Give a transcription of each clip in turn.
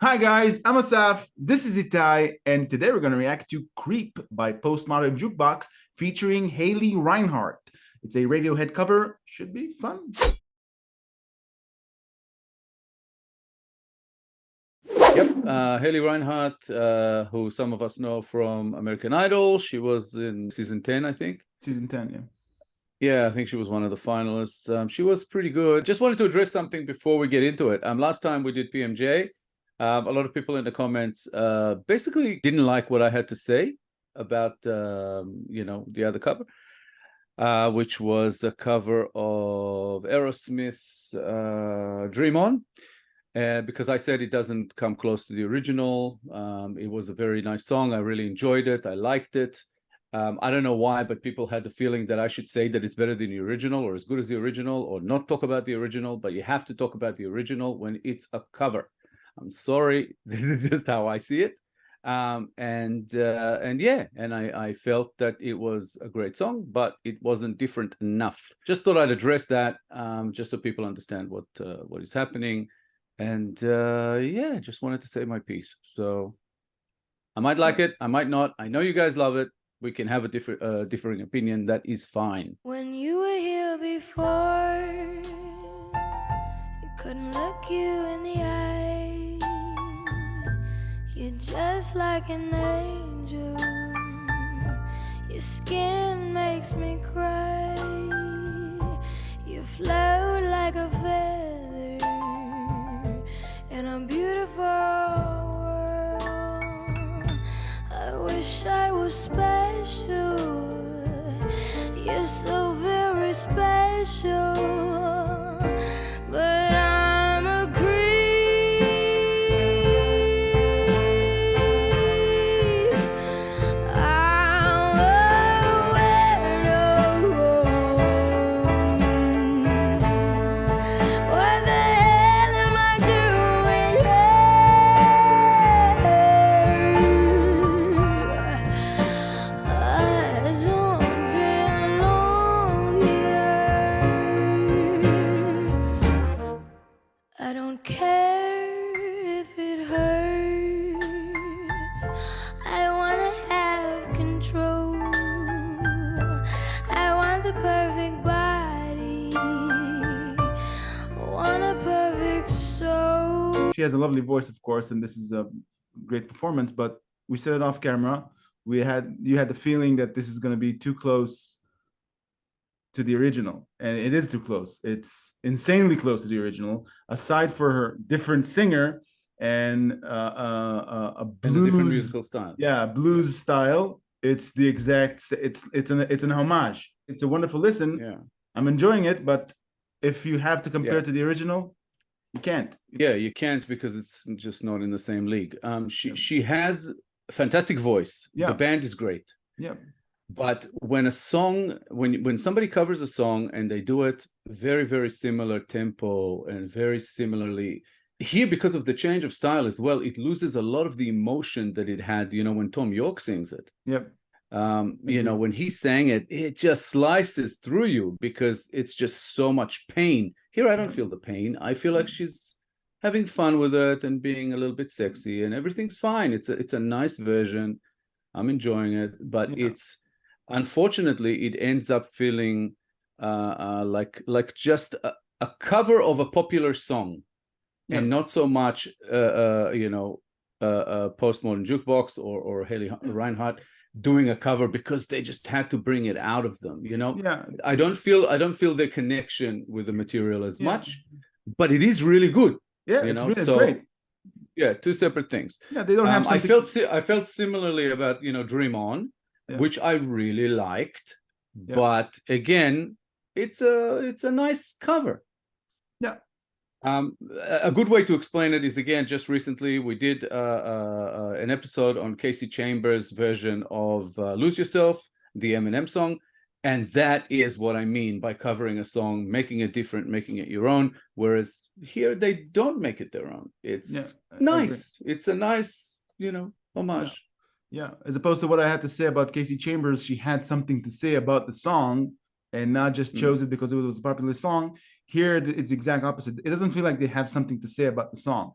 Hi guys, I'm Asaf, this is Itai, and today we're going to react to Creep by Postmodern Jukebox featuring Haley Reinhardt. It's a Radiohead cover, should be fun. Yep, Haley Reinhardt, who some of us know from American Idol. She was in season 10, I think. Season 10, yeah. Yeah, I think she was one of the finalists. She was pretty good. Just wanted to address something before we get into it. Last time we did PMJ, a lot of people in the comments basically didn't like what I had to say about, the other cover, which was a cover of Aerosmith's Dream On. Because I said it doesn't come close to the original. It was a very nice song. I really enjoyed it. I liked it. I don't know why, but people had the feeling that I should say that it's better than the original or as good as the original or not talk about the original, but you have to talk about the original when it's a cover. I'm sorry, this is just how I see it. I felt that it was a great song, but it wasn't different enough. Just thought I'd address that, just so people understand what is happening. And just wanted to say my piece. So I might like it, I might not. I know you guys love it. We can have a differing opinion. That is fine. When you were here before, you couldn't look you in the eye. You're just like an angel. Your skin makes me cry. You float like a feather in a beautiful world. I wish I was special. You're so very special, but I'm a creep. I'm a weirdo. What the hell am I doing here? I don't belong here. I don't care if it hurts. I wanna have control. I want the perfect body. Want a perfect soul. She has a lovely voice, of course, and this is a great performance, but we said it off camera. You had the feeling that this is going to be too close to the original, and it is too close. It's insanely close to the original, aside for her different singer and a blues, and a different musical style. Yeah, blues style. It's the exact. It's an homage. It's a wonderful listen. Yeah, I'm enjoying it, but if you have to compare Yeah. it to the original, you can't. Yeah, you can't, because it's just not in the same league. She has a fantastic voice. Yeah. The band is great. Yeah. But when a song, when somebody covers a song and they do it very, very similar tempo and very similarly, here, because of the change of style as well, it loses a lot of the emotion that it had, when Tom York sings it. Yep. When he sang it, it just slices through you because it's just so much pain. Here, I don't feel the pain. I feel like she's having fun with it and being a little bit sexy, and everything's fine. It's a nice version. I'm enjoying it, but it's, unfortunately, it ends up feeling like just a cover of a popular song, and not so much Postmodern Jukebox or Haley Reinhardt doing a cover because they just had to bring it out of them. Yeah. I don't feel the connection with the material as much, but it is really good. Yeah, it's great. Yeah, two separate things. Yeah, they don't have something. I felt similarly about Dream On, which I really liked, but again, it's a nice cover. Yeah. A good way to explain it is, again, just recently we did an episode on Casey Chambers' version of Lose Yourself, the Eminem song, and that is what I mean by covering a song, making it different, making it your own, whereas here they don't make it their own. It's nice. It's a nice, homage. Yeah, as opposed to what I had to say about Casey Chambers, she had something to say about the song and not just chose it because it was a popular song. Here, it's the exact opposite. It doesn't feel like they have something to say about the song.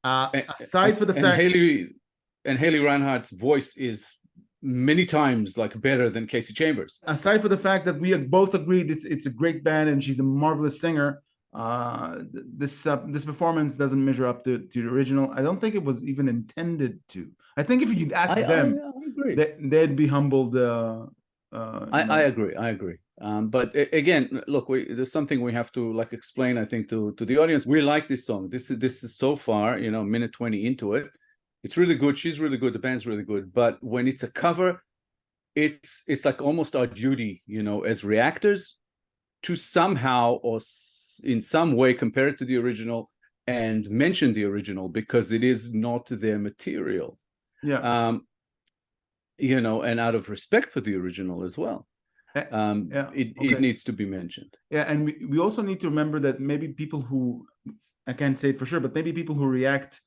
Aside for the fact, Haley Reinhardt's voice is many times like better than Casey Chambers. Aside for the fact that we had both agreed it's a great band and she's a marvelous singer, this performance doesn't measure up to the original. I don't think it was even intended to. I think if you'd ask them, they'd be humbled. I agree. But again, look, there's something we have to like explain, I think, to the audience. We like this song. This is so far, you know, minute 20 into it. It's really good. She's really good. The band's really good. But when it's a cover, it's like almost our duty, you know, as reactors, to somehow or in some way compare it to the original and mention the original, because it is not their material. Yeah. You know, and out of respect for the original as well. It needs to be mentioned. Yeah, and we also need to remember that maybe people who, I can't say it for sure, but maybe people who react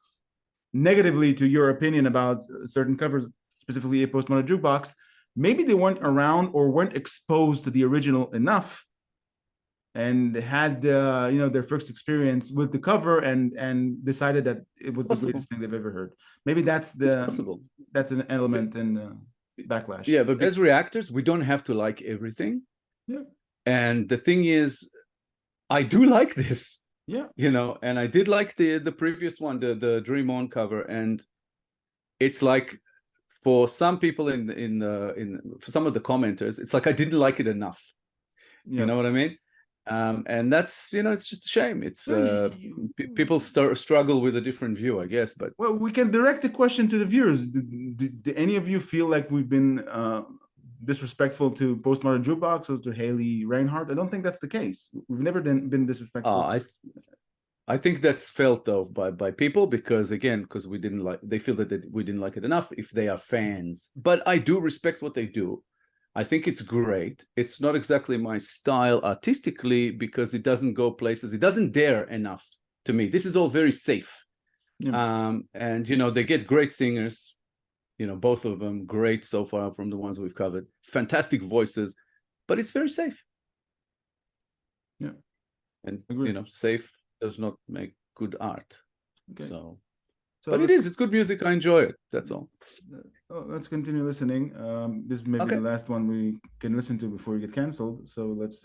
negatively to your opinion about certain covers, specifically a Postmodern Jukebox, maybe they weren't around or weren't exposed to the original enough, and had you know, their first experience with the cover and decided that it was the greatest thing they've ever heard. Maybe that's that's an element in backlash. Yeah, but as reactors, we don't have to like everything. Yeah. And the thing is, I do like this. Yeah. You know, and I did like the previous one, the Dream On cover, and it's like for some people for some of the commenters, it's like I didn't like it enough. Yeah. You know what I mean? And that's, you know, it's just a shame. It's people struggle with a different view, I guess. But well, we can direct the question to the viewers. Do any of you feel like we've been disrespectful to Postmodern Jukebox or to Haley Reinhardt? I don't think that's the case. We've never been disrespectful. I think that's felt though by people, because we didn't like, they feel that we didn't like it enough if they are fans. But I do respect what they do. I think it's great. It's not exactly my style artistically, because it doesn't go places. It doesn't dare enough to me. This is all very safe. Yeah. And, you know, they get great singers, you know, both of them great so far from the ones we've covered. Fantastic voices, but it's very safe. Yeah. And, you know, safe does not make good art. Okay. So but it's good music. I enjoy it. That's all. Let's continue listening. This may be the last one we can listen to before we get canceled. So let's.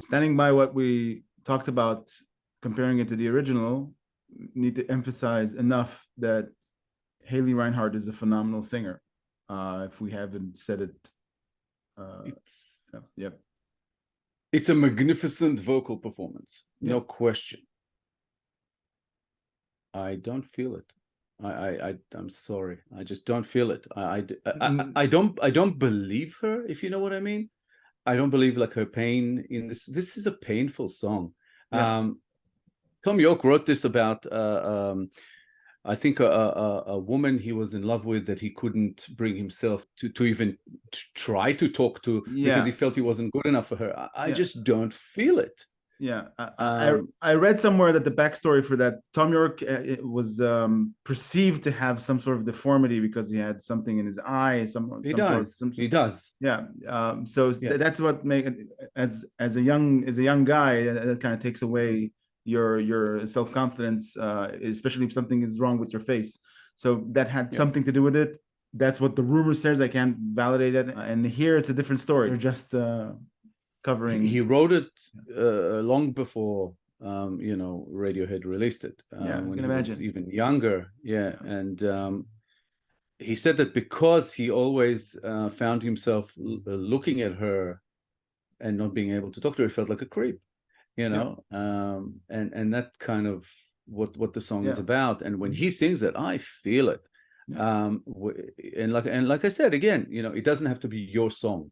Standing by what we talked about, comparing it to the original, need to emphasize enough that Haley Reinhardt is a phenomenal singer. If we haven't said it, it's a magnificent vocal performance, no question. I don't feel it. I'm sorry. I just don't feel it. I don't believe her, if you know what I mean. I don't believe like her pain in this. This is a painful song. Yeah. Tom York wrote this about I think a woman he was in love with that he couldn't bring himself to even try to talk to because he felt he wasn't good enough for her. I just don't feel it. Yeah, I read somewhere that the backstory for that, Tom York was perceived to have some sort of deformity because he had something in his eye. He does. Yeah. That's what make it, as a young guy, that kind of takes away your self-confidence, especially if something is wrong with your face. So that had something to do with it. That's what the rumor says. I can't validate it. And here it's a different story. They're just covering. He wrote it long before Radiohead released it. When he was even younger. And he said that because he always found himself looking at her and not being able to talk to her, he felt like a creep, and that kind of what the song is about. And when he sings it, I feel it. And like I said again, it doesn't have to be your song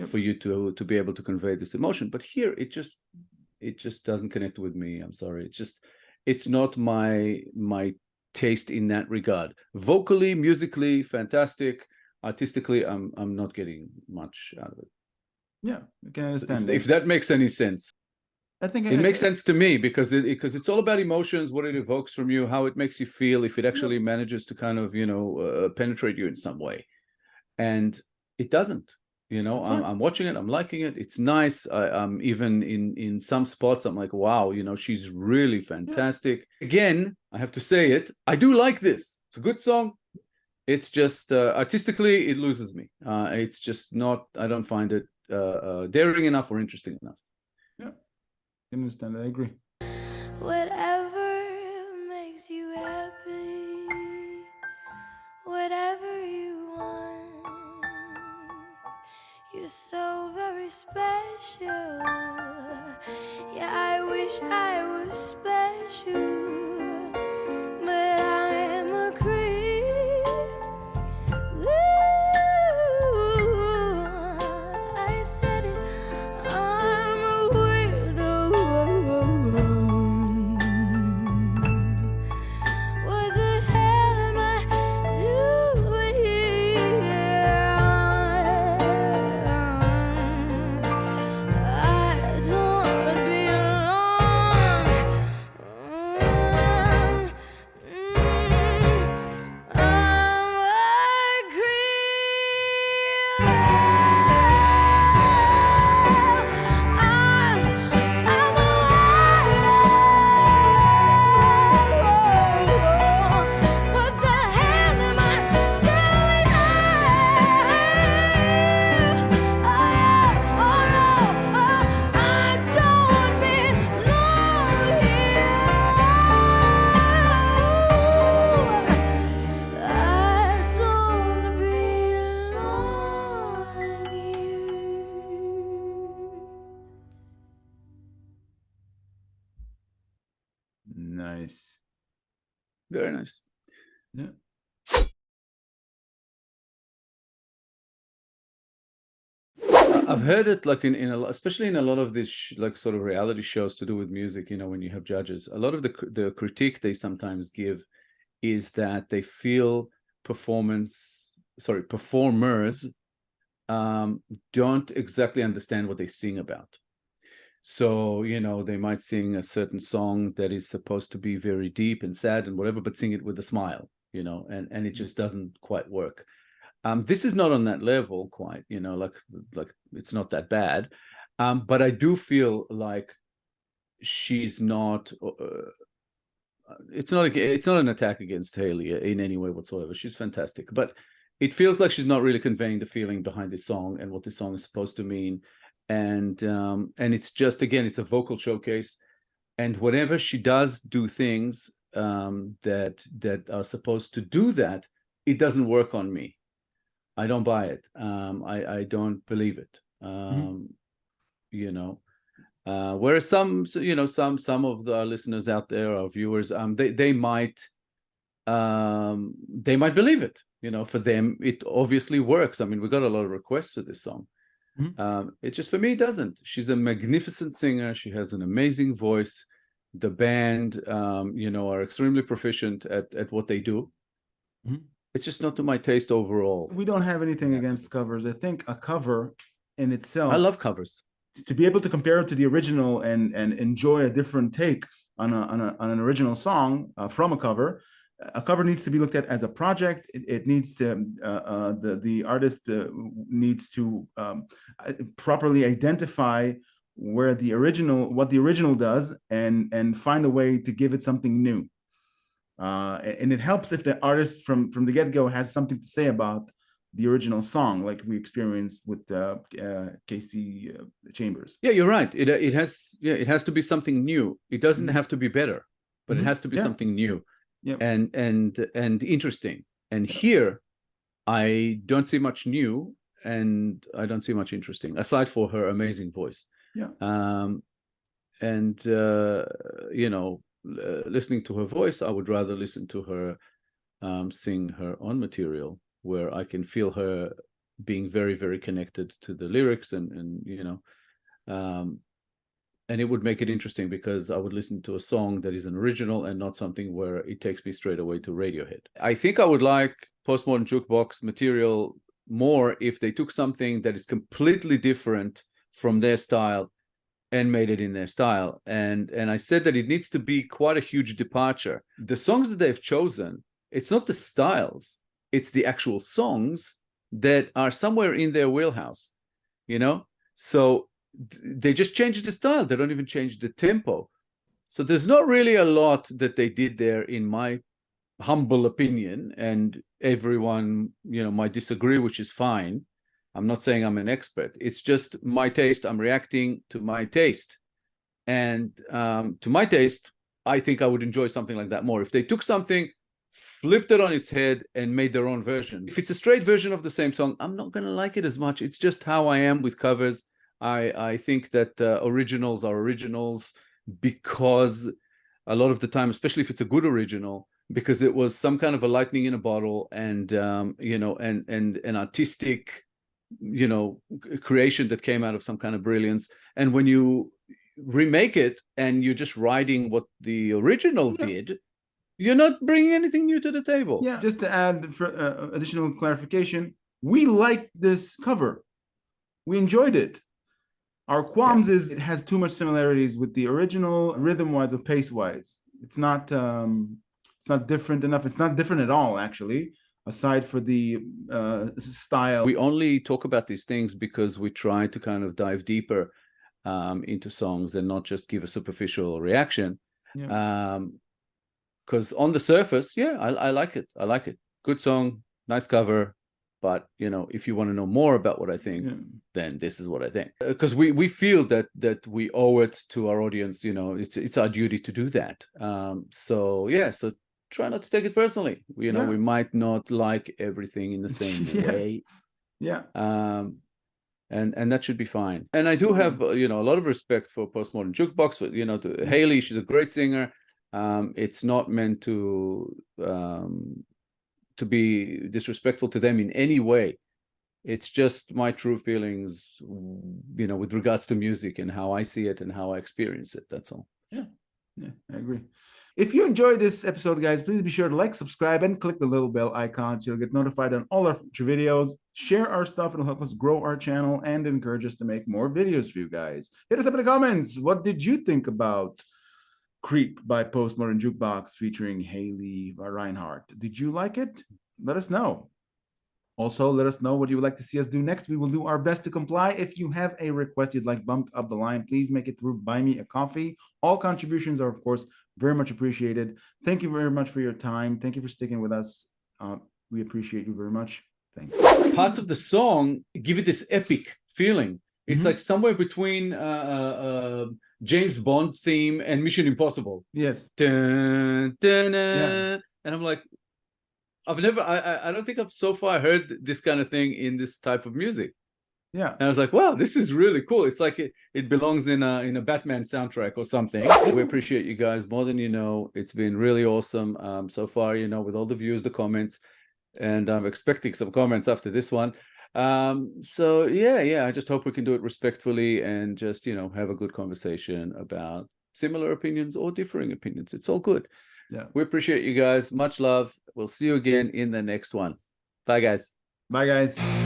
for you to be able to convey this emotion, but here it just doesn't connect with me. I'm sorry, it's not my taste in that regard. Vocally, musically, fantastic. Artistically, I'm not getting much out of it. Yeah, I can understand if that makes any sense. I think it makes sense to me because it's all about emotions, what it evokes from you, how it makes you feel, if it actually manages to kind of penetrate you in some way, and it doesn't. I'm watching it, I'm liking it, it's nice. I'm even in some spots I'm like, wow, she's really fantastic. Again, I have to say it, I do like this. It's a good song. It's just artistically it loses me. It's just not, I don't find it daring enough or interesting enough. I understand. I agree. Whatever makes you happy, whatever you want, you're so very special. Yeah, I wish I was special, but I'm a creep. Ooh, I said it, I'm a weirdo. What the hell am I doing here? I don't belong. I'm a creep. I'm a weirdo. What the hell am I doing here? Oh no, I don't belong here. I don't belong here. Nice. Very nice. Yeah. I've heard it like especially in a lot of these like sort of reality shows to do with music, when you have judges, a lot of the critique they sometimes give is that they feel performers don't exactly understand what they sing about. So, they might sing a certain song that is supposed to be very deep and sad and whatever, but sing it with a smile, and it just doesn't quite work. This is not on that level quite, like it's not that bad. But I do feel like she's not, it's not an attack against Haley in any way whatsoever. She's fantastic, but it feels like she's not really conveying the feeling behind this song and what this song is supposed to mean. And it's just, again, it's a vocal showcase, and whenever she does do things that are supposed to do that, it doesn't work on me. I don't buy it. I don't believe it. Whereas some of the listeners out there, our viewers, they might believe it. For them, it obviously works. I mean, we got a lot of requests for this song. It just, for me, doesn't. She's a magnificent singer. She has an amazing voice. The band, are extremely proficient at what they do. It's just not to my taste overall. We don't have anything against covers. I think a cover in itself, I love covers. to be able to compare it to the original and enjoy a different take on an original song from a cover needs to be looked at as a project. It needs to the artist needs to properly identify what the original does and find a way to give it something new. And it helps if the artist from the get-go has something to say about the original song, like we experienced with Casey Chambers. Yeah, you're right. It has to be something new. It doesn't have to be better, but it has to be something new. And interesting. And here, I don't see much new, and I don't see much interesting, aside for her amazing voice. Listening to her voice, I would rather listen to her sing her own material, where I can feel her being very, very connected to the lyrics, and it would make it interesting, because I would listen to a song that is an original and not something where it takes me straight away to Radiohead. I think I would like Postmodern Jukebox material more if they took something that is completely different from their style and made it in their style. And I said that it needs to be quite a huge departure. The songs that they've chosen, it's not the styles, it's the actual songs that are somewhere in their wheelhouse, So they just changed the style. They don't even change the tempo. So there's not really a lot that they did there, in my humble opinion, and everyone, might disagree, which is fine. I'm not saying I'm an expert. It's just my taste. I'm reacting to my taste. And to my taste, I think I would enjoy something like that more. If they took something, flipped it on its head, and made their own version. If it's a straight version of the same song, I'm not going to like it as much. It's just how I am with covers. I think that originals are originals because a lot of the time, especially if it's a good original, because it was some kind of a lightning in a bottle, and and an artistic creation that came out of some kind of brilliance. And when you remake it and you're just writing what the original did, you're not bringing anything new to the table. Just to add for additional clarification, we liked this cover. We enjoyed it. Our qualms is it has too much similarities with the original, rhythm-wise or pace-wise. It's not different enough. It's not different at all, actually, aside for the style. We only talk about these things because we try to kind of dive deeper into songs and not just give a superficial reaction. Because on the surface, I like it. I like it. Good song, nice cover. But, if you want to know more about what I think, then this is what I think. Because we feel that we owe it to our audience. It's our duty to do that. So try not to take it personally. We might not like everything in the same way. And that should be fine. And I do have, a lot of respect for Postmodern Jukebox. To Haley, she's a great singer. It's not meant to be disrespectful to them in any way. It's just my true feelings, with regards to music and how I see it and how I experience it. That's all. Yeah, I agree. If you enjoyed this episode, guys, please be sure to like, subscribe, and click the little bell icon so you'll get notified on all our future videos. Share our stuff. It'll help us grow our channel and encourage us to make more videos for you guys. Hit us up in the comments. What did you think about Creep by Postmodern Jukebox featuring Haley REINHART? Did you like it? Let us know. Also, let us know what you would like to see us do next. We will do our best to comply. If you have a request you'd like bumped up the line, please make it through Buy Me a Coffee. All contributions are, of course, very much appreciated. Thank you very much for your time. Thank you for sticking with us. We appreciate you very much. Thanks. Parts of the song give it this epic feeling. It's like somewhere between James Bond theme and Mission Impossible. Yes. Dun, dun, dun. And I'm like, I don't think I've so far heard this kind of thing in this type of music. And I was like, wow, this is really cool. It's like it belongs in a Batman soundtrack or something. We appreciate you guys more than you know. It's been really awesome so far, with all the views, the comments, and I'm expecting some comments after this one. So yeah, I just hope we can do it respectfully and just, have a good conversation about similar opinions or differing opinions. It's all good. Yeah. We appreciate you guys. Much love. We'll see you again in the next one. Bye, guys. Bye, guys.